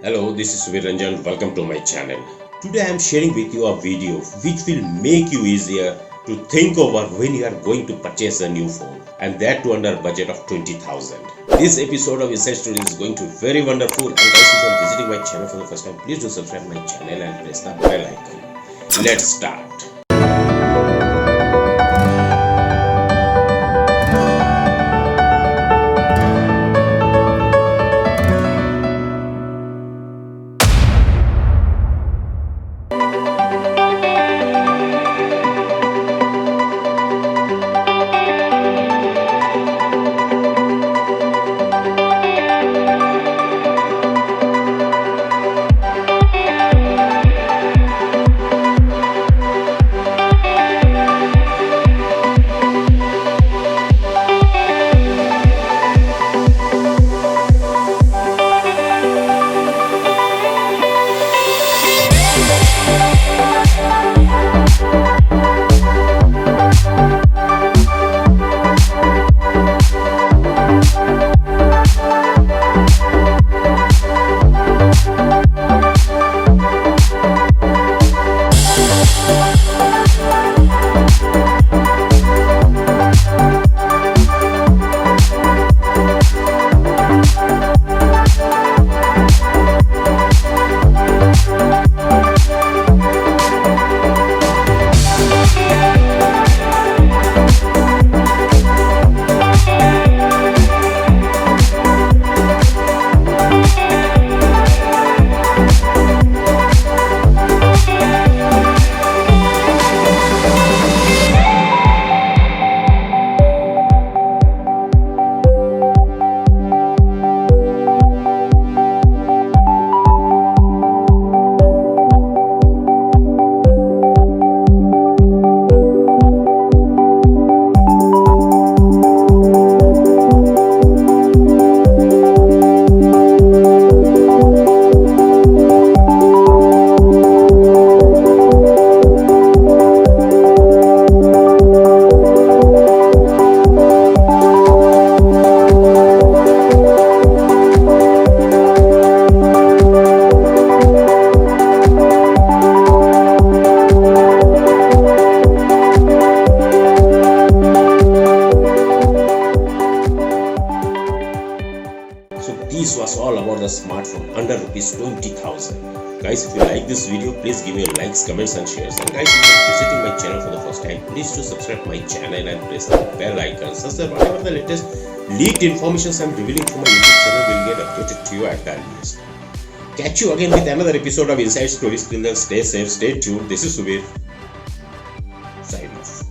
Hello, this is Ranjan. Welcome to my channel. Today I am sharing with you a video which will make you easier to think over when you are going to purchase a new phone, and that too under a budget of 20,000. This episode of Inside Story is going to be very wonderful, and guys, if you are visiting my channel for the first time, please do subscribe my channel and press the bell icon. Let's start. So this was all about the smartphone under rupees 20,000. Guys, if you like this video, please give me your likes, comments and shares. And guys, if you are visiting my channel for the first time, please do subscribe my channel and press the bell icon so that whatever the latest leaked information I am revealing through my YouTube channel will get updated to you at the earliest. Catch you again with another episode of Inside Stories. Till then, stay safe, stay tuned. This is Subir. Sign off.